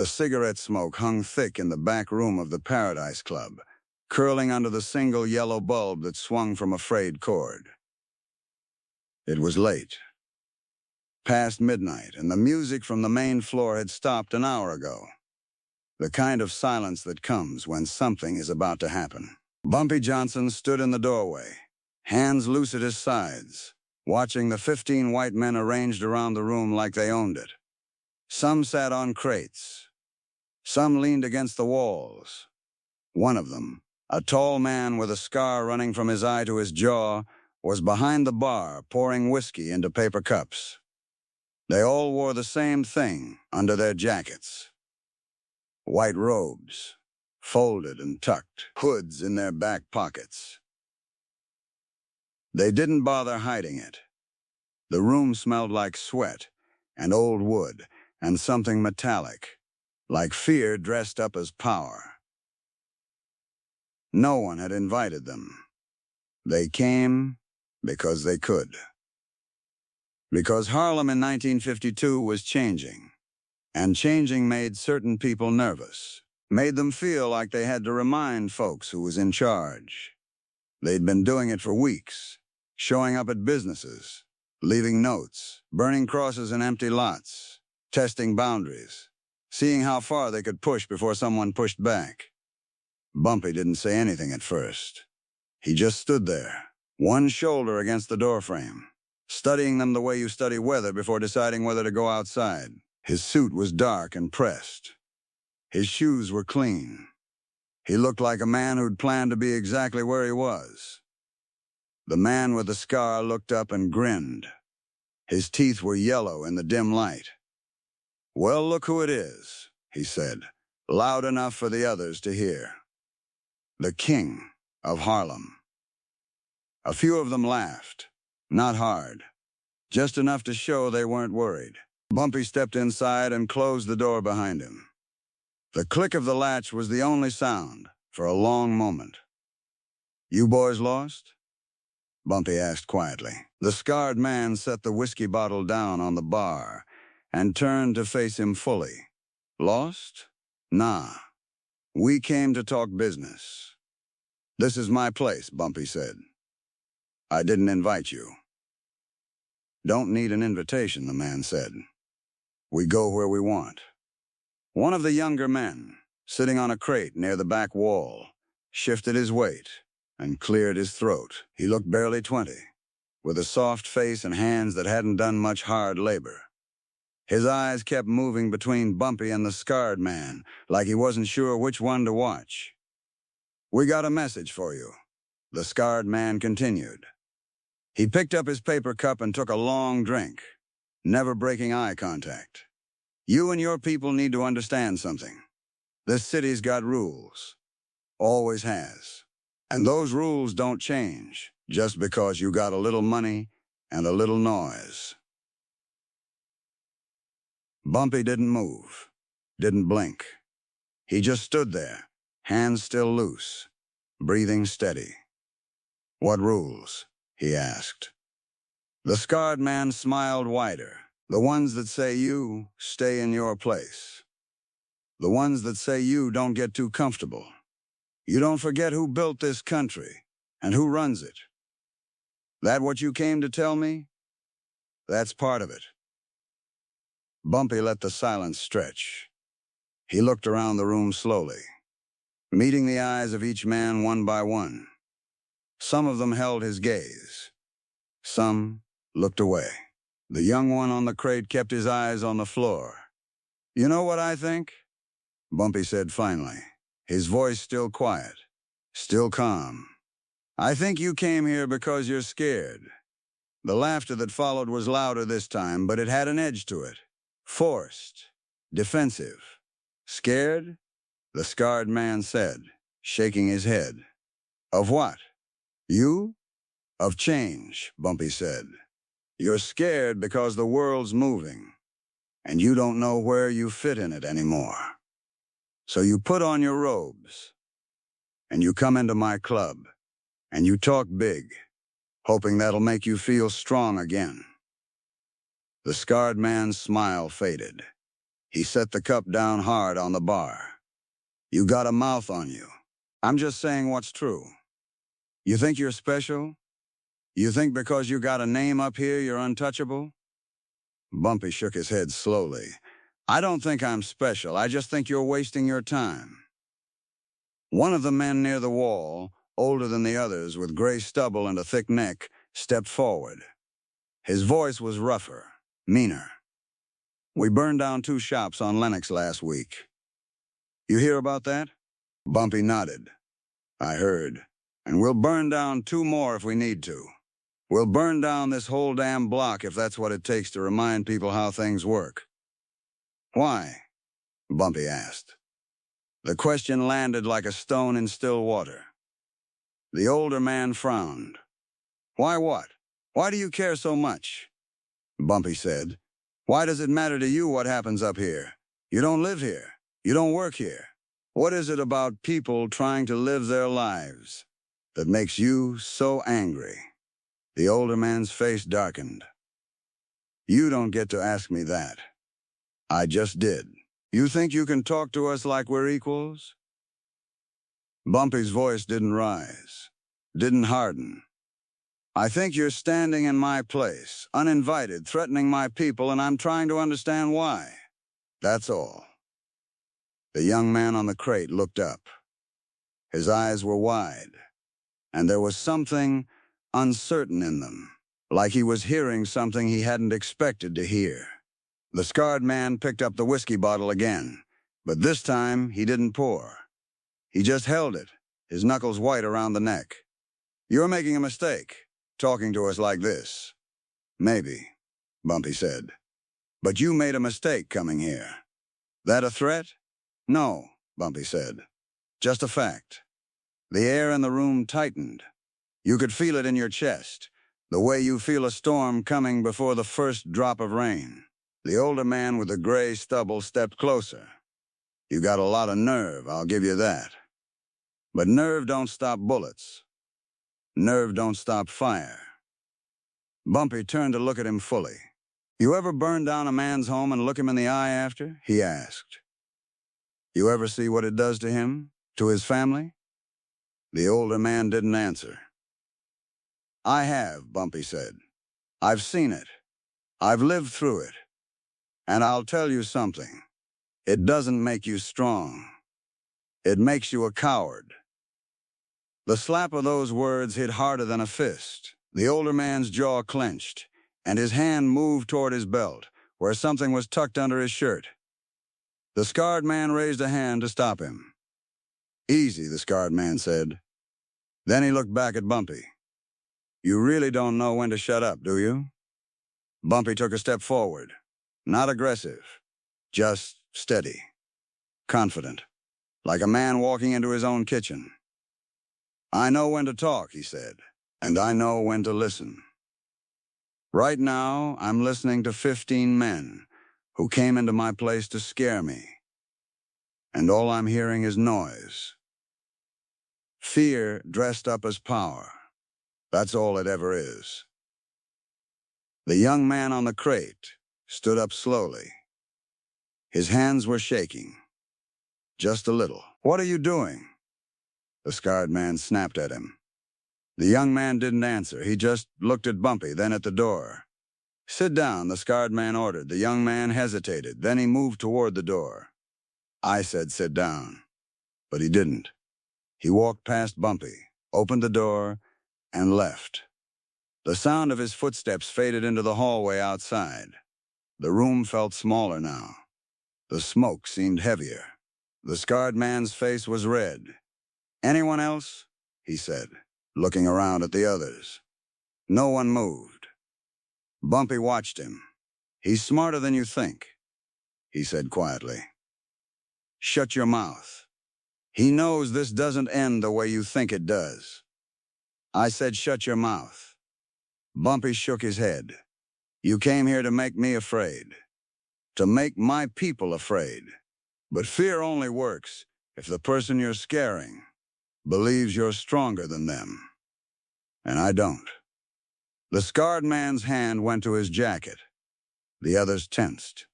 The cigarette smoke hung thick in the back room of the Paradise Club, curling under the single yellow bulb that swung from a frayed cord. It was late, past midnight, and the music from the main floor had stopped an hour ago. The kind of silence that comes when something is about to happen. Bumpy Johnson stood in the doorway, hands loose at his sides, watching the 15 white men arranged around the room like they owned it. Some sat on crates. Some leaned against the walls. One of them, a tall man with a scar running from his eye to his jaw, was behind the bar pouring whiskey into paper cups. They all wore the same thing under their jackets. White robes, folded and tucked, hoods in their back pockets. They didn't bother hiding it. The room smelled like sweat and old wood and something metallic, like fear dressed up as power. No one had invited them. They came because they could. Because Harlem in 1952 was changing, and changing made certain people nervous, made them feel like they had to remind folks who was in charge. They'd been doing it for weeks, showing up at businesses, leaving notes, burning crosses in empty lots, testing boundaries, seeing how far they could push before someone pushed back. Bumpy didn't say anything at first. He just stood there, one shoulder against the doorframe, studying them the way you study weather before deciding whether to go outside. His suit was dark and pressed. His shoes were clean. He looked like a man who'd planned to be exactly where he was. The man with the scar looked up and grinned. His teeth were yellow in the dim light. "Well, look who it is," he said, loud enough for the others to hear. The King of Harlem. A few of them laughed, not hard, just enough to show they weren't worried. Bumpy stepped inside and closed the door behind him. The click of the latch was the only sound for a long moment. "You boys lost?" Bumpy asked quietly. The scarred man set the whiskey bottle down on the bar and turned to face him fully. "Lost? Nah. We came to talk business." "This is my place," Bumpy said. "I didn't invite you." "Don't need an invitation," the man said. "We go where we want." One of the younger men, sitting on a crate near the back wall, shifted his weight and cleared his throat. He looked barely 20, with a soft face and hands that hadn't done much hard labor. His eyes kept moving between Bumpy and the scarred man, like he wasn't sure which one to watch. "We got a message for you," the scarred man continued. He picked up his paper cup and took a long drink, never breaking eye contact. "You and your people need to understand something. This city's got rules. Always has. And those rules don't change just because you got a little money and a little noise." Bumpy didn't move, didn't blink. He just stood there, hands still loose, breathing steady. "What rules?" he asked. The scarred man smiled wider. "The ones that say you stay in your place. The ones that say you don't get too comfortable. You don't forget who built this country and who runs it. That what you came to tell me? That's part of it." Bumpy let the silence stretch. He looked around the room slowly, meeting the eyes of each man one by one. Some of them held his gaze. Some looked away. The young one on the crate kept his eyes on the floor. "You know what I think?" Bumpy said finally, his voice still quiet, still calm. "I think you came here because you're scared." The laughter that followed was louder this time, but it had an edge to it. Forced, defensive. "Scared?" the scarred man said, shaking his head. "Of what? You?" "Of change," Bumpy said. "You're scared because the world's moving, and you don't know where you fit in it anymore. So you put on your robes, and you come into my club, and you talk big, hoping that'll make you feel strong again." The scarred man's smile faded. He set the cup down hard on the bar. You got a mouth on you. I'm just saying what's true. You think you're special? You think because you got a name up here you're untouchable? Bumpy shook his head slowly. I don't think I'm special. I just think you're wasting your time. One of the men near the wall, older than the others with gray stubble and a thick neck, stepped forward. His voice was rougher, meaner. We burned down 2 shops on Lenox last week. You hear about that? Bumpy nodded. I heard. And we'll burn down 2 more if we need to. We'll burn down this whole damn block if that's what it takes to remind people how things work. Why? Bumpy asked. The question landed like a stone in still water. The older man frowned. Why what? Why do you care so much? Bumpy said. Why does it matter to you what happens up here? You don't live here. You don't work here. What is it about people trying to live their lives that makes you so angry? The older man's face darkened. You don't get to ask me that. I just did. You think you can talk to us like we're equals? Bumpy's voice didn't rise, didn't harden. I think you're standing in my place, uninvited, threatening my people, and I'm trying to understand why. That's all. The young man on the crate looked up. His eyes were wide, and there was something uncertain in them, like he was hearing something he hadn't expected to hear. The scarred man picked up the whiskey bottle again, but this time he didn't pour. He just held it, his knuckles white around the neck. You're making a mistake, talking to us like this. Maybe, Bumpy said. But you made a mistake coming here. That a threat? No, Bumpy said. Just a fact. The air in the room tightened. You could feel it in your chest, the way you feel a storm coming before the first drop of rain. The older man with the gray stubble stepped closer. You got a lot of nerve, I'll give you that. But nerve don't stop bullets. Nerve don't stop fire. Bumpy turned to look at him fully. You ever burn down a man's home and look him in the eye after? He asked. You ever see what it does to him, to his family? The older man didn't answer. I have, Bumpy said. I've seen it. I've lived through it. And I'll tell you something. It doesn't make you strong. It makes you a coward. The slap of those words hit harder than a fist. The older man's jaw clenched, and his hand moved toward his belt, where something was tucked under his shirt. The scarred man raised a hand to stop him. Easy, the scarred man said. Then he looked back at Bumpy. You really don't know when to shut up, do you? Bumpy took a step forward. Not aggressive, just steady, confident, like a man walking into his own kitchen. I know when to talk, he said, and I know when to listen. Right now, I'm listening to 15 men who came into my place to scare me. And all I'm hearing is noise. Fear dressed up as power. That's all it ever is. The young man on the crate stood up slowly. His hands were shaking. Just a little. What are you doing? The scarred man snapped at him. The young man didn't answer. He just looked at Bumpy, then at the door. Sit down, the scarred man ordered. The young man hesitated. Then he moved toward the door. I said sit down. But he didn't. He walked past Bumpy, opened the door, and left. The sound of his footsteps faded into the hallway outside. The room felt smaller now. The smoke seemed heavier. The scarred man's face was red. Anyone else? He said, looking around at the others. No one moved. Bumpy watched him. He's smarter than you think, he said quietly. Shut your mouth. He knows this doesn't end the way you think it does. I said shut your mouth. Bumpy shook his head. You came here to make me afraid. To make my people afraid. But fear only works if the person you're scaring believes you're stronger than them. And I don't. The scarred man's hand went to his jacket. The others tensed.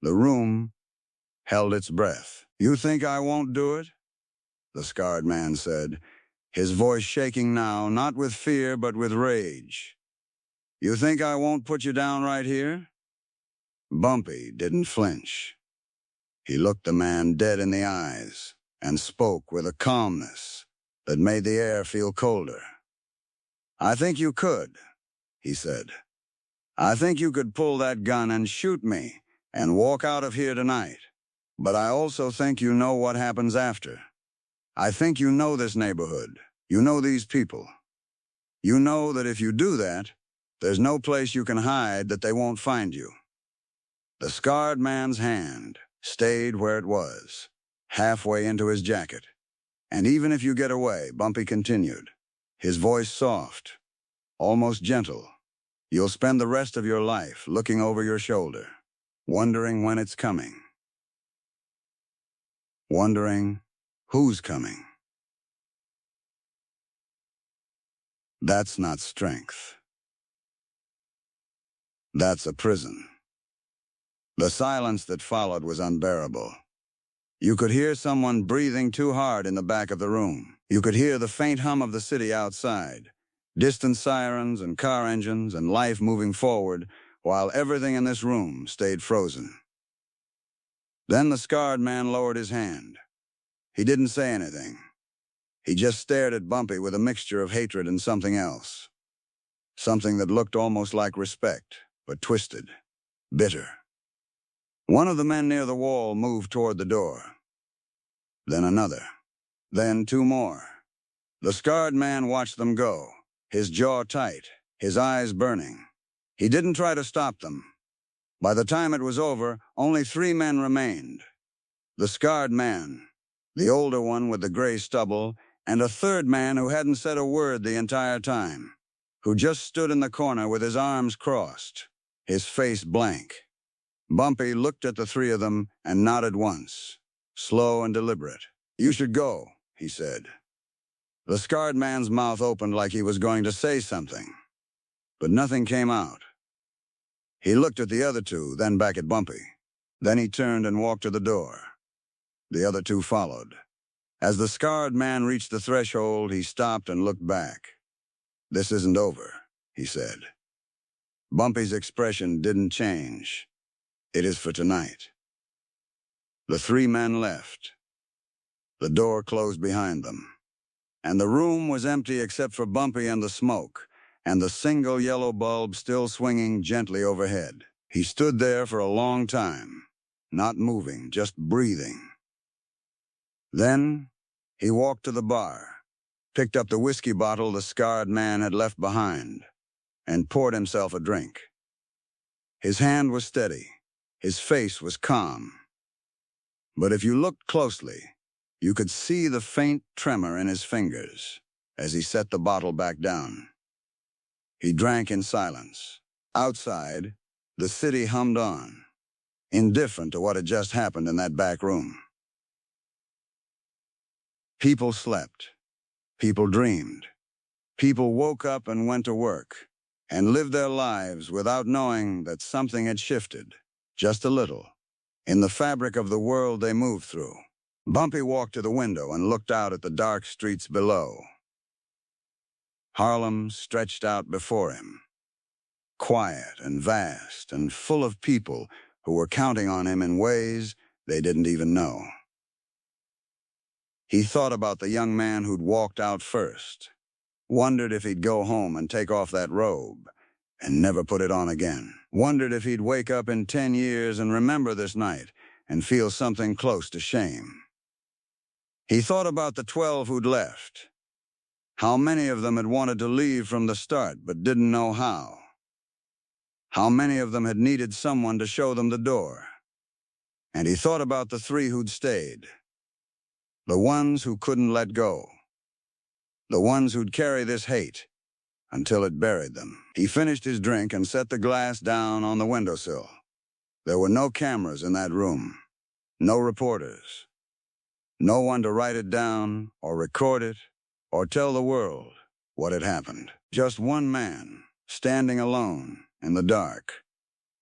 The room held its breath. "You think I won't do it?" the scarred man said, his voice shaking now, not with fear but with rage. "You think I won't put you down right here?" Bumpy didn't flinch. He looked the man dead in the eyes and spoke with a calmness that made the air feel colder. "I think you could," he said. "I think you could pull that gun and shoot me and walk out of here tonight. But I also think you know what happens after. I think you know this neighborhood. You know these people. You know that if you do that, there's no place you can hide that they won't find you." The scarred man's hand stayed where it was, halfway into his jacket. "And even if you get away," Bumpy continued, his voice soft, almost gentle, "you'll spend the rest of your life looking over your shoulder, wondering when it's coming. Wondering who's coming." That's not strength. That's a prison. The silence that followed was unbearable. You could hear someone breathing too hard in the back of the room. You could hear the faint hum of the city outside, distant sirens and car engines and life moving forward, while everything in this room stayed frozen. Then the scarred man lowered his hand. He didn't say anything. He just stared at Bumpy with a mixture of hatred and something else. Something that looked almost like respect, but twisted, bitter. One of the men near the wall moved toward the door. Then another. Then two more. The scarred man watched them go, his jaw tight, his eyes burning. He didn't try to stop them. By the time it was over, only 3 men remained. The scarred man, the older one with the gray stubble, and a third man who hadn't said a word the entire time, who just stood in the corner with his arms crossed, his face blank. Bumpy looked at the 3 of them and nodded once, slow and deliberate. "You should go," he said. The scarred man's mouth opened like he was going to say something, but nothing came out. He looked at the other 2, then back at Bumpy. Then he turned and walked to the door. The other 2 followed. As the scarred man reached the threshold, he stopped and looked back. "This isn't over," he said. Bumpy's expression didn't change. "It is for tonight." The 3 men left. The door closed behind them, and the room was empty except for Bumpy and the smoke, and the single yellow bulb still swinging gently overhead. He stood there for a long time, not moving, just breathing. Then he walked to the bar, picked up the whiskey bottle the scarred man had left behind, and poured himself a drink. His hand was steady. His face was calm. But if you looked closely, you could see the faint tremor in his fingers as he set the bottle back down. He drank in silence. Outside, the city hummed on, indifferent to what had just happened in that back room. People slept. People dreamed. People woke up and went to work and lived their lives without knowing that something had shifted, just a little, in the fabric of the world they moved through. Bumpy walked to the window and looked out at the dark streets below. Harlem stretched out before him, quiet and vast and full of people who were counting on him in ways they didn't even know. He thought about the young man who'd walked out first, wondered if he'd go home and take off that robe and never put it on again, wondered if he'd wake up in 10 years and remember this night and feel something close to shame. He thought about the 12 who'd left, how many of them had wanted to leave from the start but didn't know how. How many of them had needed someone to show them the door. And he thought about the 3 who'd stayed, the ones who couldn't let go, the ones who'd carry this hate until it buried them. He finished his drink and set the glass down on the windowsill. There were no cameras in that room, no reporters, no one to write it down or record it or tell the world what had happened. Just one man, standing alone in the dark,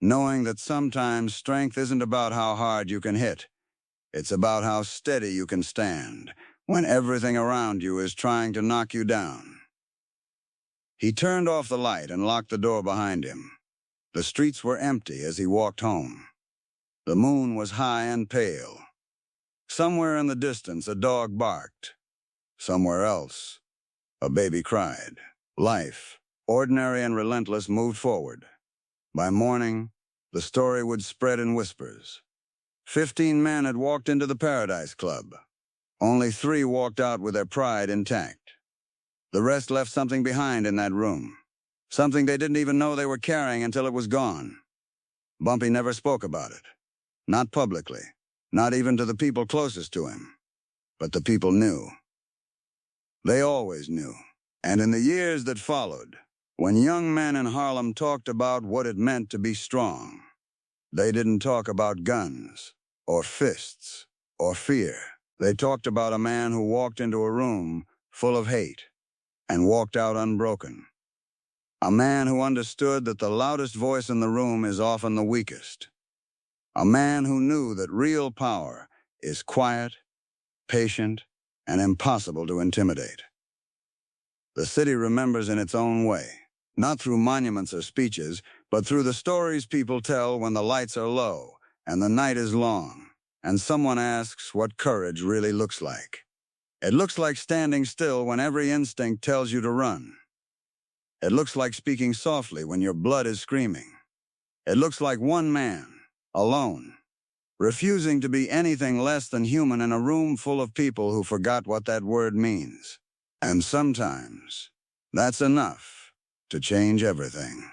knowing that sometimes strength isn't about how hard you can hit, It's about how steady you can stand when everything around you is trying to knock you down. He turned off the light and locked the door behind him. The streets were empty as he walked home. The moon was high and pale. Somewhere in the distance, a dog barked. Somewhere else, a baby cried. Life, ordinary and relentless, moved forward. By morning, the story would spread in whispers. 15 men had walked into the Paradise Club. Only 3 walked out with their pride intact. The rest left something behind in that room. Something they didn't even know they were carrying until it was gone. Bumpy never spoke about it. Not publicly. Not even to the people closest to him. But the people knew. They always knew. And in the years that followed, when young men in Harlem talked about what it meant to be strong, they didn't talk about guns, or fists, or fear. They talked about a man who walked into a room full of hate and walked out unbroken. A man who understood that the loudest voice in the room is often the weakest. A man who knew that real power is quiet, patient, and impossible to intimidate. The city remembers in its own way, not through monuments or speeches, but through the stories people tell when the lights are low and the night is long, and someone asks what courage really looks like. It looks like standing still when every instinct tells you to run. It looks like speaking softly when your blood is screaming. It looks like one man, alone, refusing to be anything less than human in a room full of people who forgot what that word means. And sometimes, that's enough to change everything.